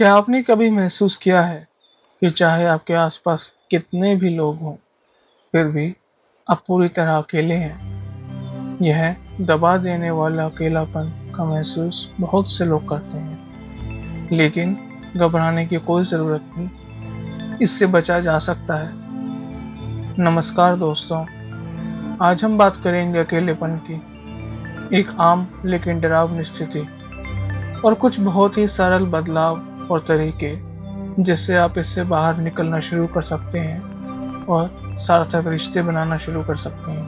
क्या आपने कभी महसूस किया है कि चाहे आपके आसपास कितने भी लोग हों, फिर भी आप पूरी तरह अकेले हैं? यह दबा देने वाला अकेलापन का महसूस बहुत से लोग करते हैं, लेकिन घबराने की कोई ज़रूरत नहीं, इससे बचा जा सकता है। नमस्कार दोस्तों, आज हम बात करेंगे अकेलेपन की, एक आम लेकिन डरावनी स्थिति और कुछ बहुत ही सरल बदलाव और तरीके जिससे आप इससे बाहर निकलना शुरू कर सकते हैं और सार्थक रिश्ते बनाना शुरू कर सकते हैं।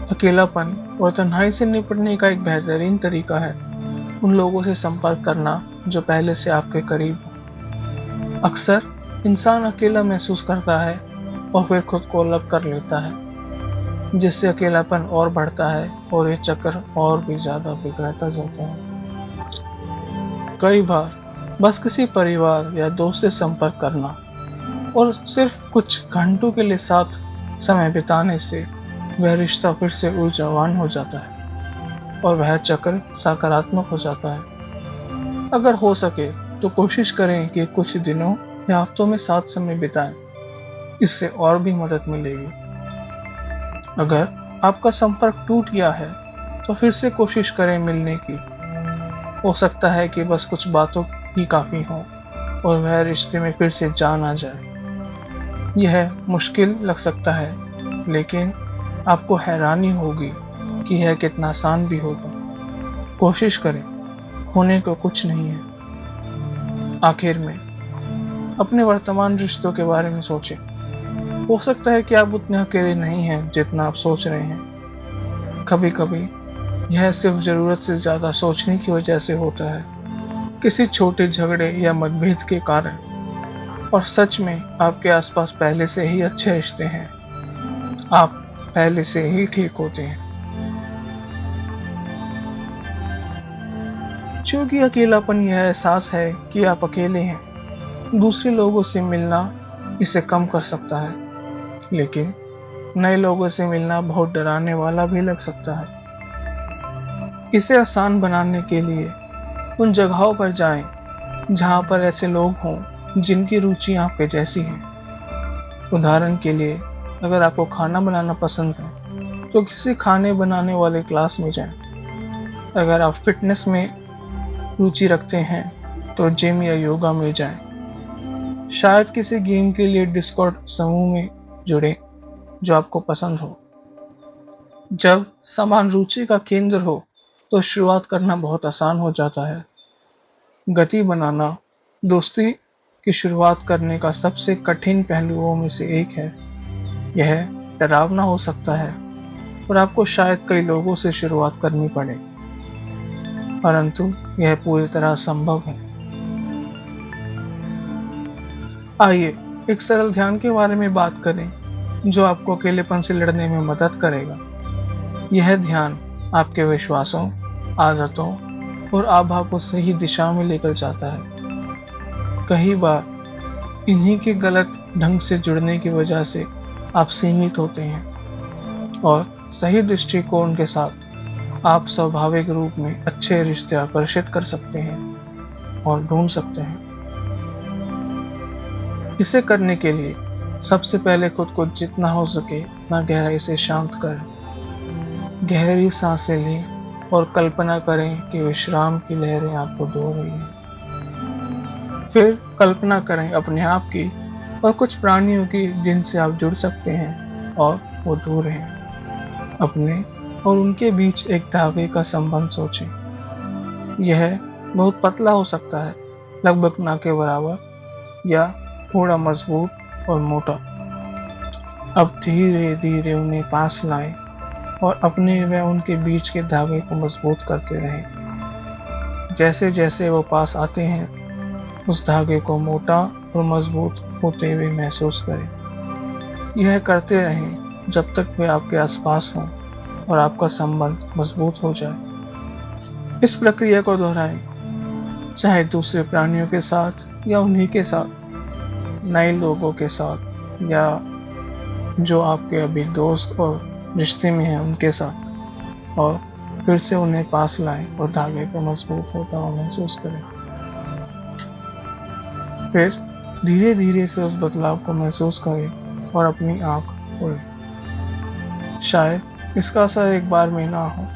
अकेलापन और तन्हाई से निपटने का एक बेहतरीन तरीका है उन लोगों से संपर्क करना जो पहले से आपके करीब हो। अक्सर इंसान अकेला महसूस करता है और फिर खुद को अलग कर लेता है, जिससे अकेलापन और बढ़ता है और ये चक्र और भी ज्यादा बिगड़ता जाता है। कई बार बस किसी परिवार या दोस्त से संपर्क करना और सिर्फ कुछ घंटों के लिए साथ समय बिताने से वह रिश्ता फिर से ऊर्जावान हो जाता है और वह चक्र सकारात्मक हो जाता है। अगर हो सके तो कोशिश करें कि कुछ दिनों या हफ्तों में साथ समय बिताएं, इससे और भी मदद मिलेगी। अगर आपका संपर्क टूट गया है तो फिर से कोशिश करें मिलने की। हो सकता है कि बस कुछ बातों ही काफी हो और वह रिश्ते में फिर से जान आ जाए। यह मुश्किल लग सकता है, लेकिन आपको हैरानी होगी कि यह कितना आसान भी होगा। कोशिश करें, होने को कुछ नहीं है। आखिर में अपने वर्तमान रिश्तों के बारे में सोचें। हो सकता है कि आप उतने अकेले नहीं हैं जितना आप सोच रहे हैं। कभी कभी यह सिर्फ जरूरत से ज्यादा सोचने की वजह से होता है, किसी छोटे झगड़े या मतभेद के कारण। और सच में आपके आसपास पहले से ही अच्छे रिश्ते हैं, आप पहले से ही ठीक होते हैं। क्योंकि अकेलापन यह एहसास है कि आप अकेले हैं, दूसरे लोगों से मिलना इसे कम कर सकता है, लेकिन नए लोगों से मिलना बहुत डराने वाला भी लग सकता है। इसे आसान बनाने के लिए उन जगहों पर जाएं जहां पर ऐसे लोग हों जिनकी रुचि आपके जैसी हैं। उदाहरण के लिए, अगर आपको खाना बनाना पसंद है तो किसी खाने बनाने वाले क्लास में जाएं। अगर आप फिटनेस में रुचि रखते हैं तो जिम या योगा में जाएं। शायद किसी गेम के लिए डिस्कॉर्ड समूह में जुड़ें जो आपको पसंद हो। जब समान रुचि का केंद्र हो तो शुरुआत करना बहुत आसान हो जाता है। गति बनाना दोस्ती की शुरुआत करने का सबसे कठिन पहलुओं में से एक है। यह डरावना हो सकता है और आपको शायद कई लोगों से शुरुआत करनी पड़े, परंतु यह पूरी तरह संभव है। आइए एक सरल ध्यान के बारे में बात करें जो आपको अकेलेपन से लड़ने में मदद करेगा। यह ध्यान आपके विश्वासों, आदतों और आभा को सही दिशा में लेकर जाता है। कई बार इन्हीं के गलत ढंग से जुड़ने की वजह से आप सीमित होते हैं और सही दृष्टिकोण के साथ आप स्वाभाविक रूप में अच्छे रिश्ते आकर्षित कर सकते हैं और ढूंढ सकते हैं। इसे करने के लिए सबसे पहले खुद को जितना हो सके उतना गहराई से शांत करें। गहरी सांसें लें और कल्पना करें कि विश्राम की लहरें आपको धो रही हैं। फिर कल्पना करें अपने आप की और कुछ प्राणियों की जिनसे आप जुड़ सकते हैं और वो दूर हैं। अपने और उनके बीच एक धागे का संबंध सोचें। यह बहुत पतला हो सकता है, लगभग ना के बराबर या थोड़ा मजबूत और मोटा। अब धीरे धीरे उन्हें पास लाएं और अपने व उनके बीच के धागे को मजबूत करते रहें। जैसे जैसे वो पास आते हैं, उस धागे को मोटा और मजबूत होते हुए महसूस करें। यह करते रहें जब तक वे आपके आसपास हों और आपका संबंध मजबूत हो जाए। इस प्रक्रिया को दोहराएं, चाहे दूसरे प्राणियों के साथ या उन्हीं के साथ, नए लोगों के साथ या जो आपके अभी दोस्त और रिश्ते में हैं उनके साथ। और फिर से उन्हें पास लाएं और धागे को मजबूत होता हुआ महसूस करें। फिर धीरे धीरे से उस बदलाव को महसूस करें और अपनी आंख खोलें। शायद इसका असर एक बार में ना हो,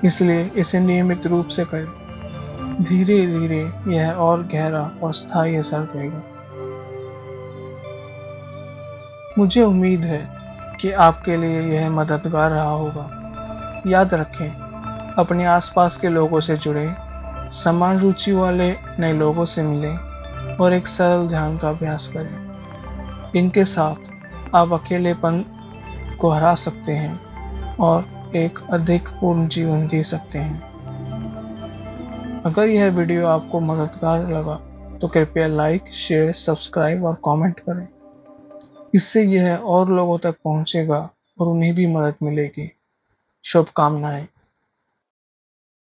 इसलिए इसे नियमित रूप से करें। धीरे धीरे यह और गहरा और स्थायी असर देगा। मुझे उम्मीद है कि आपके लिए यह मददगार रहा होगा। याद रखें, अपने आसपास के लोगों से जुड़ें, समान रुचि वाले नए लोगों से मिलें और एक सरल ध्यान का अभ्यास करें। इनके साथ आप अकेलेपन को हरा सकते हैं और एक अधिक पूर्ण जीवन जी सकते हैं। अगर यह वीडियो आपको मददगार लगा तो कृपया लाइक, शेयर, सब्सक्राइब और कमेंट करें। इससे यह और लोगों तक पहुंचेगा और उन्हें भी मदद मिलेगी। शुभकामनाएं।